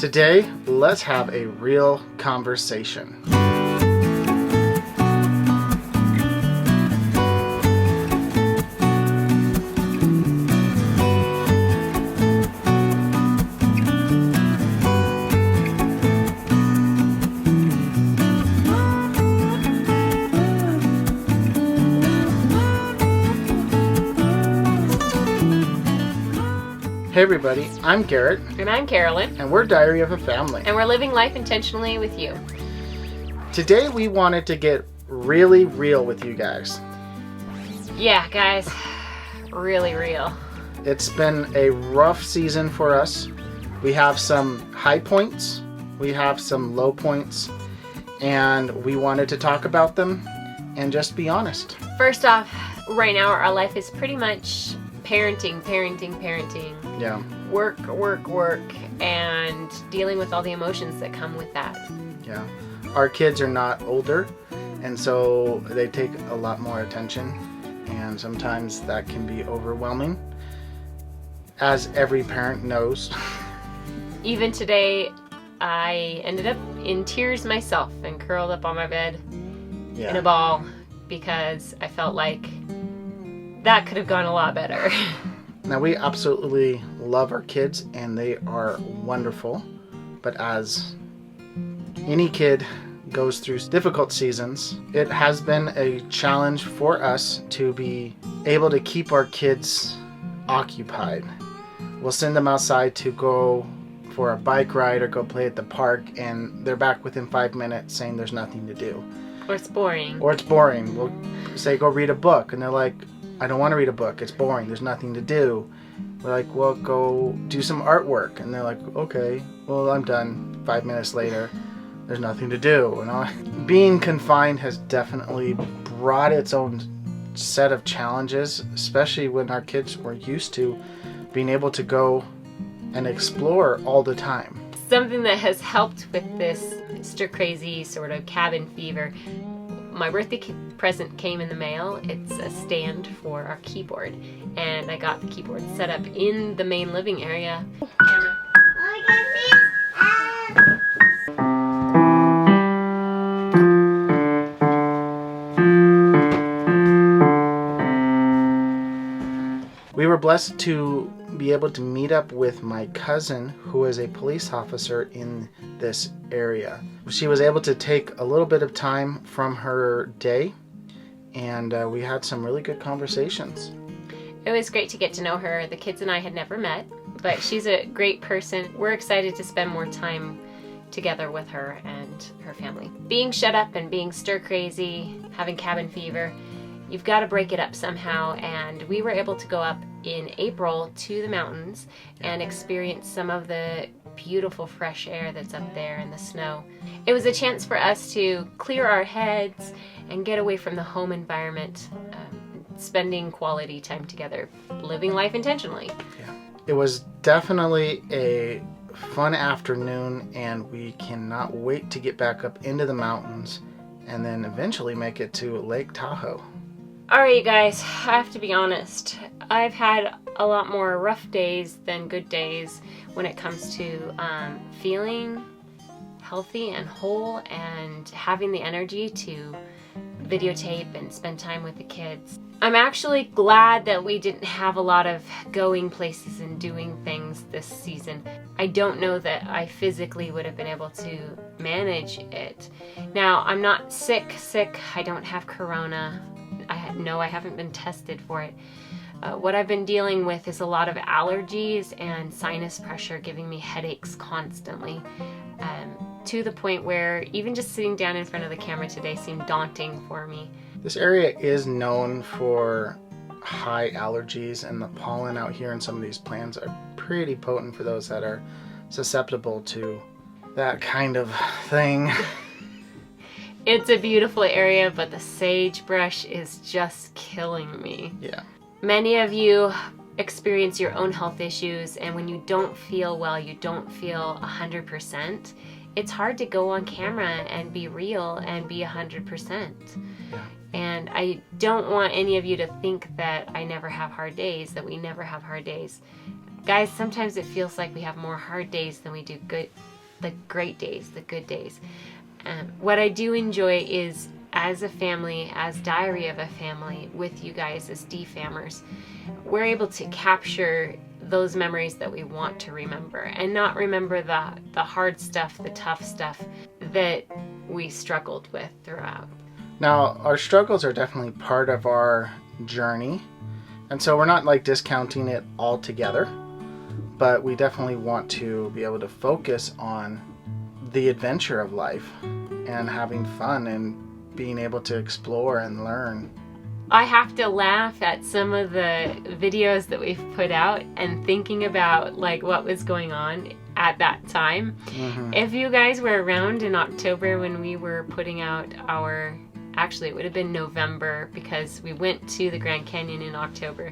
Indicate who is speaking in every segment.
Speaker 1: Today, let's have a real conversation. Hey everybody, I'm Garrett.
Speaker 2: And I'm Carolyn.
Speaker 1: And we're Diary of a Family.
Speaker 2: And we're living life intentionally with you.
Speaker 1: Today we wanted to get really real with you guys.
Speaker 2: Yeah, guys. Really real.
Speaker 1: It's been a rough season for us. We have some high points, we have some low points, and we wanted to talk about them and just be honest.
Speaker 2: First off, right now our life is pretty much parenting.
Speaker 1: Yeah.
Speaker 2: Work, and dealing with all the emotions that come with that.
Speaker 1: Yeah. Our kids are not older, and so they take a lot more attention, and sometimes that can be overwhelming, as every parent knows.
Speaker 2: Even today, I ended up in tears myself and curled up on my bed in a ball because I felt like that could have gone a lot better.
Speaker 1: Now, we absolutely love our kids and they are wonderful, but as any kid goes through difficult seasons, it has been a challenge for us to be able to keep our kids occupied. We'll send them outside to go for a bike ride or go play at the park, and they're back within 5 minutes saying there's nothing to do.
Speaker 2: Or it's boring.
Speaker 1: We'll say go read a book, and they're like, I don't want to read a book. It's boring. There's nothing to do. We're like, well, go do some artwork. And they're like, okay, well, I'm done. 5 minutes later, there's nothing to do. You know? Being confined has definitely brought its own set of challenges, especially when our kids were used to being able to go and explore all the time.
Speaker 2: Something that has helped with this Mr. Crazy sort of cabin fever. My birthday present came in the mail. It's a stand for our keyboard, and I got the keyboard set up in the main living area.
Speaker 1: We were blessed to be able to meet up with my cousin, who is a police officer in this area. She was able to take a little bit of time from her day, and we had some really good conversations.
Speaker 2: It was great to get to know her. The kids and I had never met, but she's a great person. We're excited to spend more time together with her and her family. Being shut up and being stir crazy, having cabin fever, you've got to break it up somehow, and we were able to go up in April to the mountains and experience some of the beautiful fresh air that's up there in the snow. It was a chance for us to clear our heads and get away from the home environment, spending quality time together, living life intentionally.
Speaker 1: Yeah. It was definitely a fun afternoon, and we cannot wait to get back up into the mountains and then eventually make it to Lake Tahoe.
Speaker 2: Alright, you guys, I have to be honest. I've had a lot more rough days than good days when it comes to feeling healthy and whole and having the energy to videotape and spend time with the kids. I'm actually glad that we didn't have a lot of going places and doing things this season. I don't know that I physically would have been able to manage it. Now, I'm not sick. I don't have corona. I haven't been tested for it. What I've been dealing with is a lot of allergies and sinus pressure giving me headaches constantly, to the point where even just sitting down in front of the camera today seemed daunting for me.
Speaker 1: This area is known for high allergies, and the pollen out here in some of these plants are pretty potent for those that are susceptible to that kind of thing.
Speaker 2: It's a beautiful area, but the sagebrush is just killing me.
Speaker 1: Yeah.
Speaker 2: Many of you experience your own health issues, and when you don't feel well, you don't feel 100%, it's hard to go on camera and be real and be 100%.
Speaker 1: Yeah.
Speaker 2: And I don't want any of you to think that I never have hard days, that we never have hard days. Guys, sometimes it feels like we have more hard days than we do the great days, the good days. What I do enjoy is, as a family, as Diary of a Family, with you guys as DFAMers, we're able to capture those memories that we want to remember and not remember the hard stuff, the tough stuff that we struggled with throughout.
Speaker 1: Now, our struggles are definitely part of our journey, and so we're not like discounting it altogether, but we definitely want to be able to focus on the adventure of life and having fun and being able to explore and learn.
Speaker 2: I have to laugh at some of the videos that we've put out and thinking about like what was going on at that time.
Speaker 1: Mm-hmm.
Speaker 2: If you guys were around in October when we were putting out actually it would have been November, because we went to the Grand Canyon in October.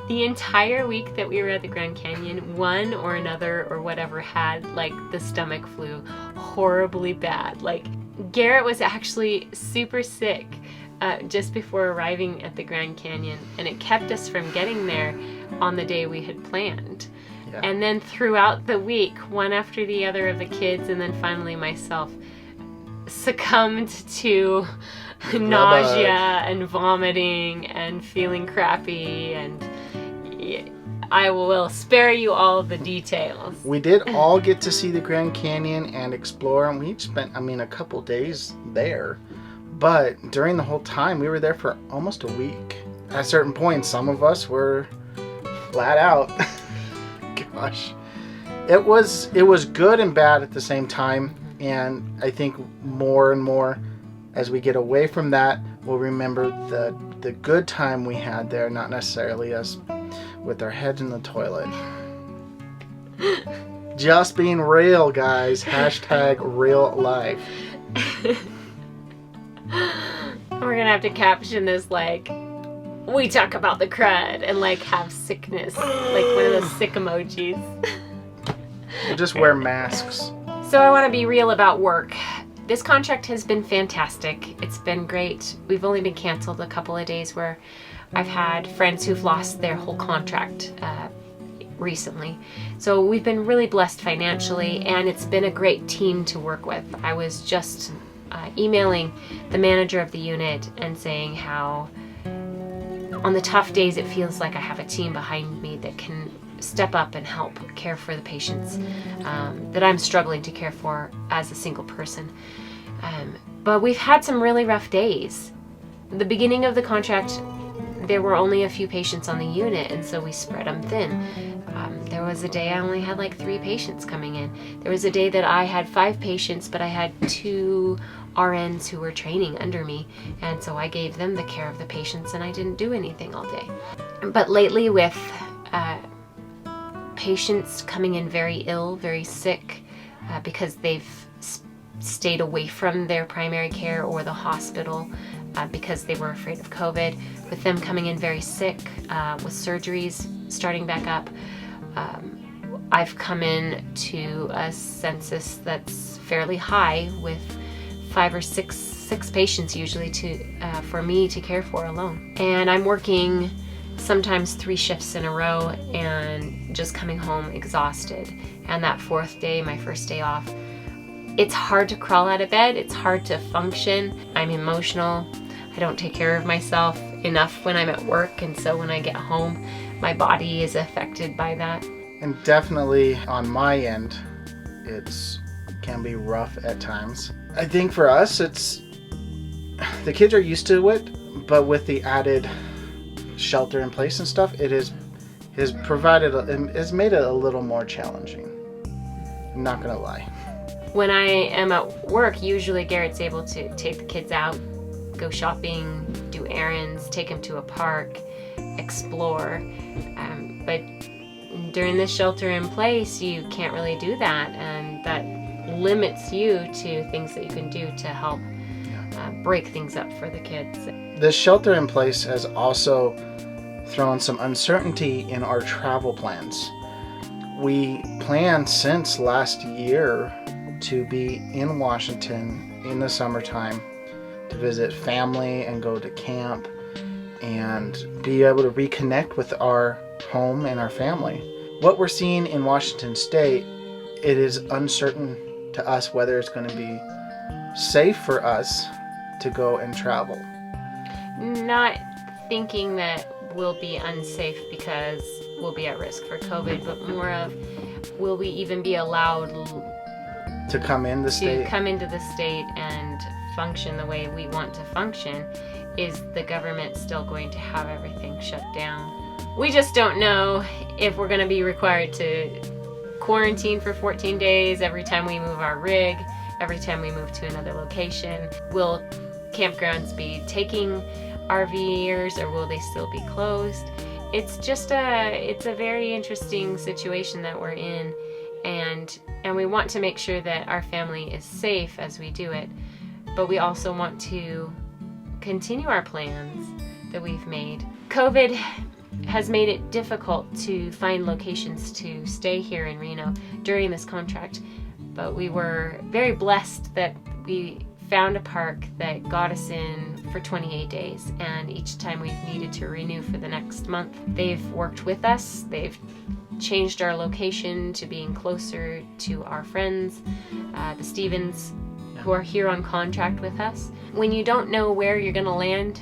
Speaker 2: The entire week that we were at the Grand Canyon, one or another or whatever had like the stomach flu horribly bad. Like Garrett was actually super sick just before arriving at the Grand Canyon, and it kept us from getting there on the day we had planned.
Speaker 1: Yeah.
Speaker 2: And then throughout the week, one after the other of the kids, and then finally myself, succumbed to nausea and vomiting and feeling crappy, and I will spare you all the details.
Speaker 1: We did all get to see the Grand Canyon and explore, and we each spent, a couple days there. But during the whole time, we were there for almost a week. At certain points, some of us were flat out. Gosh. It was good and bad at the same time, and I think more and more as we get away from that, we'll remember the good time we had there, not necessarily us with our heads in the toilet. Just being real, guys. Hashtag real life.
Speaker 2: We're gonna have to caption this like, we talk about the crud, and like have sickness, like one of those sick emojis.
Speaker 1: We'll just wear masks.
Speaker 2: So I want to be real about work. This contract has been fantastic. It's been great. We've only been canceled a couple of days where I've had friends who've lost their whole contract recently. So we've been really blessed financially, and it's been a great team to work with. I was just emailing the manager of the unit and saying how on the tough days it feels like I have a team behind me that can step up and help care for the patients that I'm struggling to care for as a single person. But we've had some really rough days. The beginning of the contract, there were only a few patients on the unit, and so we spread them thin. There was a day I only had like 3 patients coming in. There was a day that I had 5 patients, but I had 2 RNs who were training under me, and so I gave them the care of the patients, and I didn't do anything all day. But lately, with patients coming in very ill, very sick, because they've stayed away from their primary care or the hospital because they were afraid of COVID, with them coming in very sick, with surgeries starting back up, I've come in to a census that's fairly high, with 5 or 6 patients usually for me to care for alone. And I'm working sometimes 3 shifts in a row and just coming home exhausted. And that 4th day, my first day off, it's hard to crawl out of bed. It's hard to function. I'm emotional. I don't take care of myself enough when I'm at work, and so when I get home, my body is affected by that.
Speaker 1: And definitely on my end, it can be rough at times. I think for us, the kids are used to it, but with the added shelter in place and stuff, it has made it a little more challenging. I'm not gonna lie.
Speaker 2: When I am at work, usually Garrett's able to take the kids out, go shopping, do errands, take them to a park, explore. But during this shelter in place, you can't really do that, and that limits you to things that you can do to help break things up for the kids.
Speaker 1: This shelter in place has also thrown some uncertainty in our travel plans. We planned since last year to be in Washington in the summertime to visit family and go to camp and be able to reconnect with our home and our family. What we're seeing in Washington State, it is uncertain to us whether it's going to be safe for us to go and travel.
Speaker 2: Not thinking that we'll be unsafe because we'll be at risk for COVID, but more of, will we even be allowed
Speaker 1: To come in the state?
Speaker 2: to come into the state and function the way we want to function? Is the government still going to have everything shut down? We just don't know if we're going to be required to quarantine for 14 days every time we move our rig, every time we move to another location. Will campgrounds be taking RVers, or will they still be closed? It's just it's a very interesting situation that we're in, and we want to make sure that our family is safe as we do it, but we also want to continue our plans that we've made. COVID has made it difficult to find locations to stay here in Reno during this contract, but we were very blessed that we found a park that got us in for 28 days, and each time we've needed to renew for the next month, they've worked with us. They've changed our location to being closer to our friends, the Stevens, who are here on contract with us. When you don't know where you're gonna land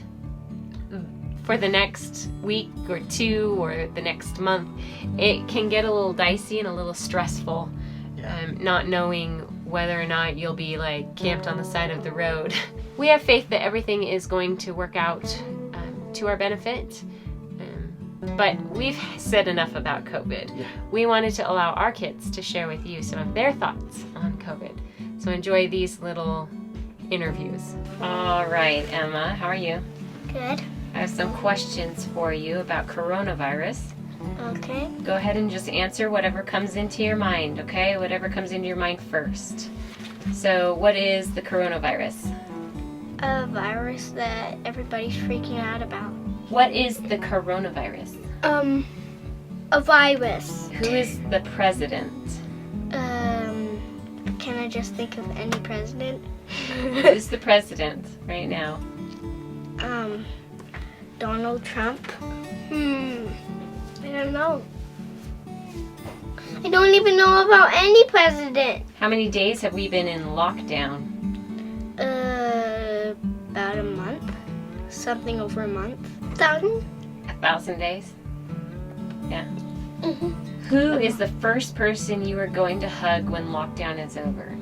Speaker 2: for the next week or two or the next month, it can get a little dicey and a little stressful, not knowing whether or not you'll be like camped on the side of the road. We have faith that everything is going to work out to our benefit, but we've said enough about COVID. We wanted to allow our kids to share with you some of their thoughts on COVID. So enjoy these little interviews. All right, Emma, how are you?
Speaker 3: Good.
Speaker 2: I have some questions for you about coronavirus.
Speaker 3: Okay.
Speaker 2: Go ahead and just answer whatever comes into your mind, okay? Whatever comes into your mind first. So, what is the coronavirus?
Speaker 3: A virus that everybody's freaking out about.
Speaker 2: What is the coronavirus?
Speaker 3: A virus.
Speaker 2: Who is the president?
Speaker 3: Can I just think of any president?
Speaker 2: Who's the president right now?
Speaker 3: Donald Trump. I don't know. I don't even know about any president.
Speaker 2: How many days have we been in lockdown?
Speaker 3: About a month. Something over a month. 1,000?
Speaker 2: 1,000 days? Yeah.
Speaker 3: Mm-hmm.
Speaker 2: Who is the first person you are going to hug when lockdown is over?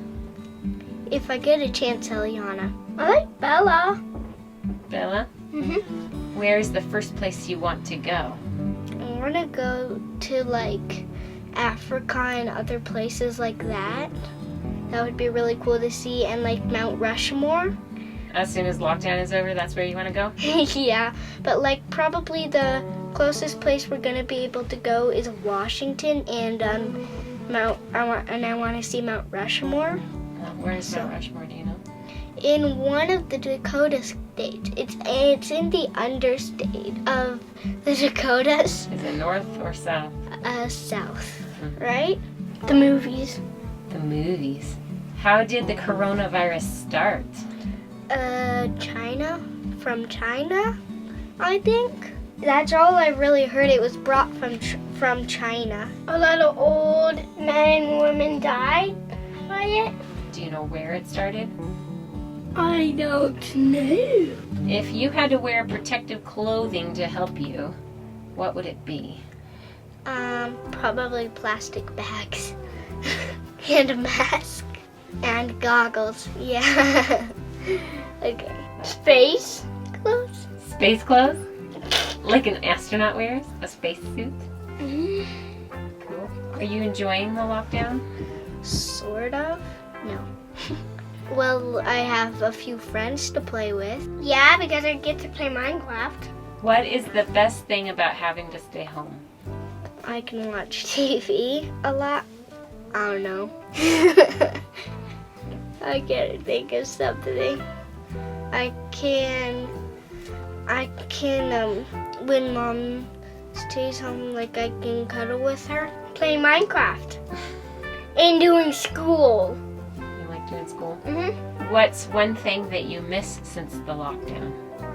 Speaker 3: If I get a chance, Eliana. I like Bella.
Speaker 2: Bella?
Speaker 3: Mm-hmm.
Speaker 2: Where is the first place you want to go?
Speaker 3: I want to go to like Africa and other places like that. That would be really cool to see, and like Mount Rushmore.
Speaker 2: As soon as lockdown is over, that's where you want to go?
Speaker 3: Yeah, but like probably the closest place we're gonna be able to go is Washington, and I want to see Mount Rushmore.
Speaker 2: Where is Mount Rushmore? Do you know?
Speaker 3: In one of the Dakota states. It's in the understate of the Dakotas.
Speaker 2: Is it north or south?
Speaker 3: South, right? The movies.
Speaker 2: The movies. How did the coronavirus start?
Speaker 3: China. From China, I think. That's all I really heard. It was brought from China. A lot of old men and women died by it.
Speaker 2: Do you know where it started?
Speaker 3: I don't know.
Speaker 2: If you had to wear protective clothing to help you, what would it be?
Speaker 3: Probably plastic bags. And a mask. And goggles. Yeah. Okay. Space clothes?
Speaker 2: Space clothes? Like an astronaut wears? A space suit?
Speaker 3: Mm-hmm.
Speaker 2: Cool. Are you enjoying the lockdown?
Speaker 3: Sort of. No. Well, I have a few friends to play with. Yeah, because I get to play Minecraft.
Speaker 2: What is the best thing about having to stay home?
Speaker 3: I can watch TV a lot. I don't know. I can't think of something. I can when Mom stays home, like I can cuddle with her, play Minecraft, and doing school.
Speaker 2: You like doing school?
Speaker 3: Mm-hmm.
Speaker 2: What's one thing that you miss since the lockdown?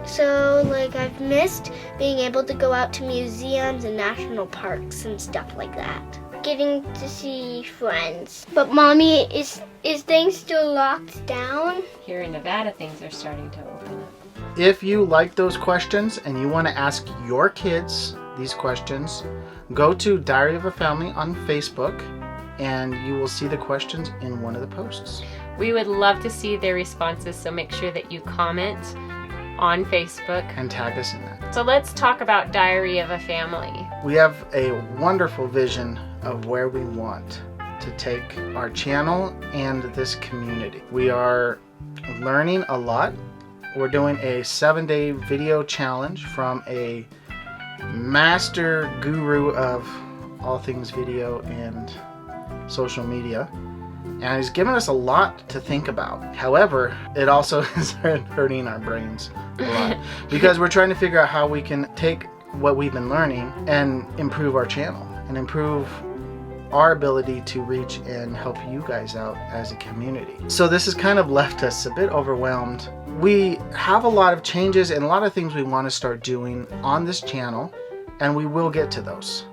Speaker 3: So, like, I've missed being able to go out to museums and national parks and stuff like that. Getting to see friends. But Mommy is Is things still locked down?
Speaker 2: Here in Nevada, things are starting to open up.
Speaker 1: If you like those questions and you want to ask your kids these questions, go to Diary of a Family on Facebook and you will see the questions in one of the posts.
Speaker 2: We would love to see their responses, so make sure that you comment on Facebook
Speaker 1: and tag us in that.
Speaker 2: So let's talk about Diary of a Family.
Speaker 1: We have a wonderful vision of where we want to take our channel and this community. We are learning a lot. We're doing a 7-day video challenge from a master guru of all things video and social media. And he's given us a lot to think about. However, it also is hurting our brains a lot because we're trying to figure out how we can take what we've been learning and improve our channel and improve our ability to reach and help you guys out as a community. So this has kind of left us a bit overwhelmed. We have a lot of changes and a lot of things we want to start doing on this channel, and we will get to those.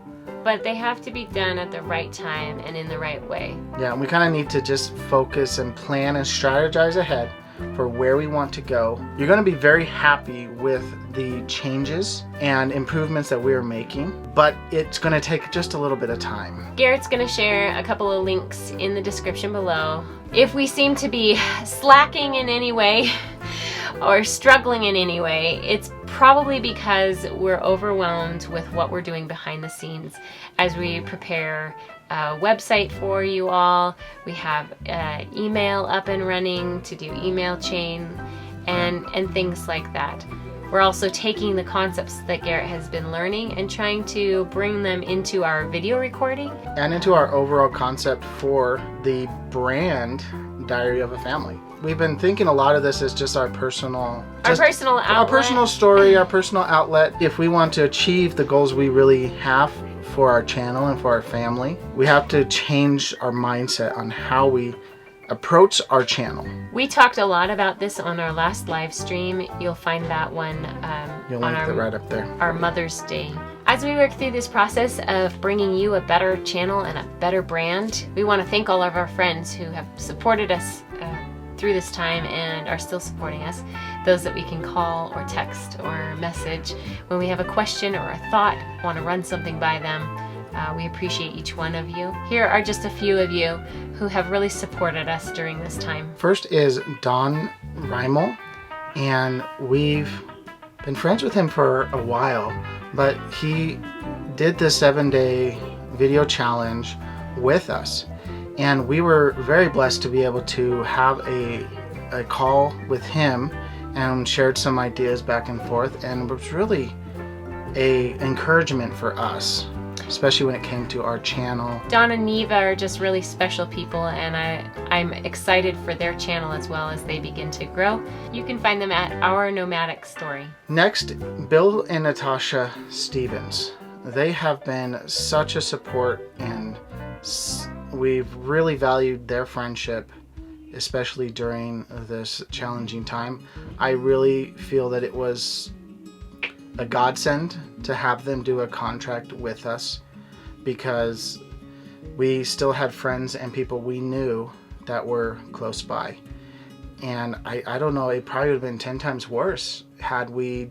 Speaker 2: But they have to be done at the right time and in the right way.
Speaker 1: Yeah, we kind of need to just focus and plan and strategize ahead for where we want to go. You're going to be very happy with the changes and improvements that we're making, but it's going to take just a little bit of time.
Speaker 2: Garrett's going to share a couple of links in the description below. If we seem to be slacking in any way or struggling in any way, it's probably because we're overwhelmed with what we're doing behind the scenes as we prepare a website for you all. We have email up and running to do email chain and things like that. We're also taking the concepts that Garrett has been learning and trying to bring them into our video recording.
Speaker 1: And into our overall concept for the brand Diary of a Family. We've been thinking a lot of this as just our personal
Speaker 2: outlet.
Speaker 1: Our personal story, our personal outlet. If we want to achieve the goals we really have for our channel and for our family, we have to change our mindset on how we approach our channel.
Speaker 2: We talked a lot about this on our last live stream. You'll find that one
Speaker 1: You'll
Speaker 2: on
Speaker 1: link it right up there.
Speaker 2: Our Mother's Day. As we work through this process of bringing you a better channel and a better brand, we want to thank all of our friends who have supported us through this time and are still supporting us. Those that we can call or text or message when we have a question or a thought, want to run something by them. We appreciate each one of you. Here are just a few of you who have really supported us during this time.
Speaker 1: First is Don Reimel, and we've been friends with him for a while, but he did the 7-day video challenge with us. And we were very blessed to be able to have a call with him and shared some ideas back and forth, and it was really an encouragement for us, especially when it came to our channel.
Speaker 2: Don and Neva are just really special people, and I'm excited for their channel as well as they begin to grow. You can find them at Our Nomadic Story.
Speaker 1: Next, Bill and Natasha Stevens. They have been such a support, and we've really valued their friendship, especially during this challenging time. I really feel that it was a godsend to have them do a contract with us, because we still had friends and people we knew that were close by. And I don't know, it probably would have been 10 times worse had we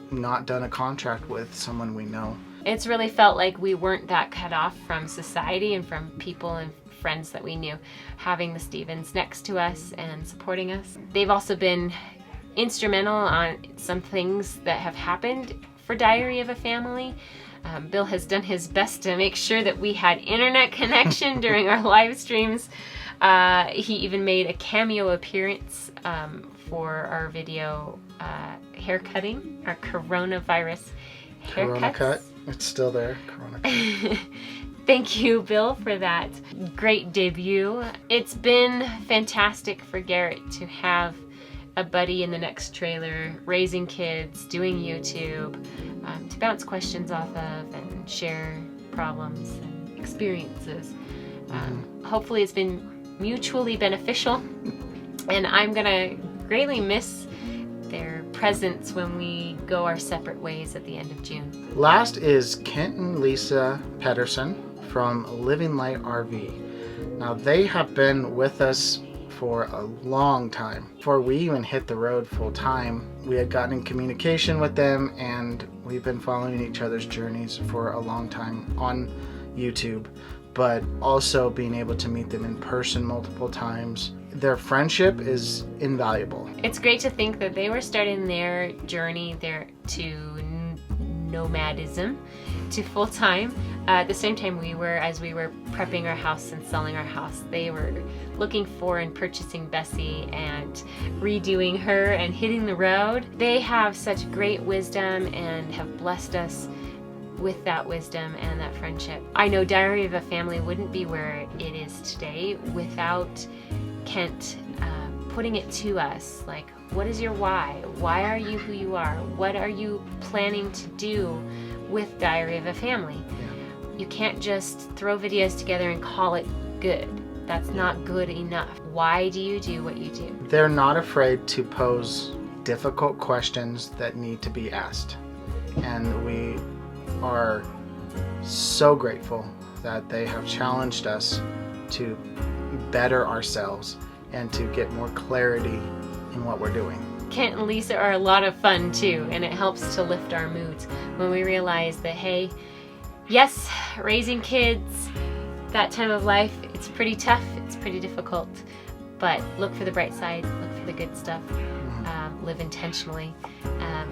Speaker 1: not done a contract with someone we know.
Speaker 2: It's really felt like we weren't that cut off from society and from people and friends that we knew, having the Stevens next to us and supporting us. They've also been instrumental on some things that have happened for Diary of a Family. Bill has done his best to make sure that we had internet connection during our live streams. He even made a cameo appearance for our video haircutting, our coronavirus haircuts.
Speaker 1: Corona cut. It's still there. Corona cut.
Speaker 2: Thank you, Bill, for that great debut. It's been fantastic for Garrett to have a buddy in the next trailer, raising kids, doing YouTube, to bounce questions off of and share problems and experiences. Hopefully it's been mutually beneficial, and I'm gonna greatly miss their presence when we go our separate ways at the end of June.
Speaker 1: Last is Kent and Lisa Pedersen from Living Light RV. Now they have been with us for a long time. Before we even hit the road full time, we had gotten in communication with them, and we've been following each other's journeys for a long time on YouTube, but also being able to meet them in person multiple times. Their friendship is invaluable.
Speaker 2: It's great to think that they were starting their journey there to nomadism, to full-time. At the same time as we were prepping our house and selling our house, they were looking for and purchasing Bessie and redoing her and hitting the road. They have such great wisdom and have blessed us with that wisdom and that friendship. I know Diary of a Family wouldn't be where it is today without Kent putting it to us, like, what is your why? Why are you who you are? What are you planning to do with Diary of a Family? You can't just throw videos together and call it good. That's not good enough. Why do you do what you do?
Speaker 1: They're not afraid to pose difficult questions that need to be asked. And we are so grateful that they have challenged us to better ourselves and to get more clarity in what we're doing.
Speaker 2: Kent and Lisa are a lot of fun too, and it helps to lift our moods when we realize that, hey, yes, raising kids, that time of life, it's pretty tough, it's pretty difficult, but look for the bright side, look for the good stuff, live intentionally.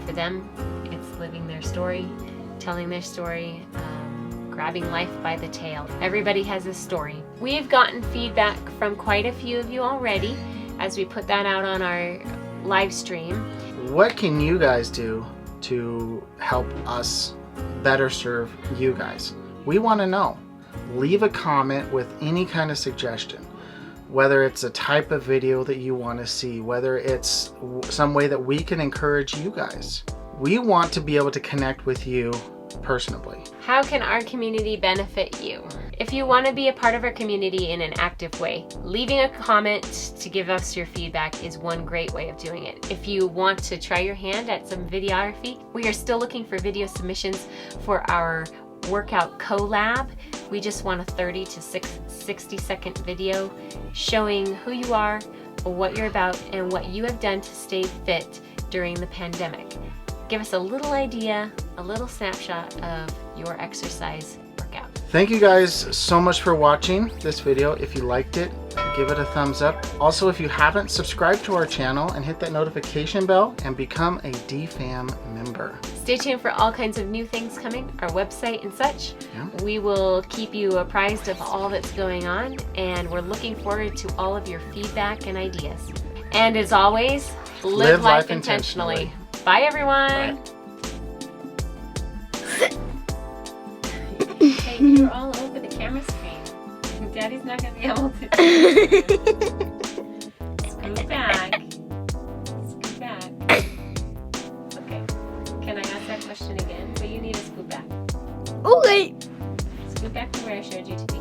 Speaker 2: For them, it's living their story, telling their story, grabbing life by the tail. Everybody has a story. We've gotten feedback from quite a few of you already as we put that out on our live stream.
Speaker 1: What can you guys do to help us better serve you guys? We want to know. Leave a comment with any kind of suggestion, whether it's a type of video that you want to see, whether it's some way that we can encourage you guys. We want to be able to connect with you personally.
Speaker 2: How can our community benefit you? If you want to be a part of our community in an active way, leaving a comment to give us your feedback is one great way of doing it. If you want to try your hand at some videography, we are still looking for video submissions for our workout collab. We just want a 30 to 60 second video showing who you are, what you're about, and what you have done to stay fit during the pandemic. Give us a little idea, a little snapshot of your exercise workout.
Speaker 1: Thank you guys so much for watching this video. If you liked it, give it a thumbs up. Also, if you haven't, subscribe to our channel and hit that notification bell and become a DFAM member.
Speaker 2: Stay tuned for all kinds of new things coming, our website and such.
Speaker 1: Yeah.
Speaker 2: We will keep you apprised of all that's going on, and we're looking forward to all of your feedback and ideas. And as always, live life intentionally. Bye, everyone.
Speaker 1: Bye.
Speaker 2: Hey, you're all over the camera screen. Daddy's not going to be able to. Scoot back. Scoot back. Okay. Can I ask that question again? But you need to scoot back.
Speaker 3: Okay.
Speaker 2: Scoot back to where I showed you to be.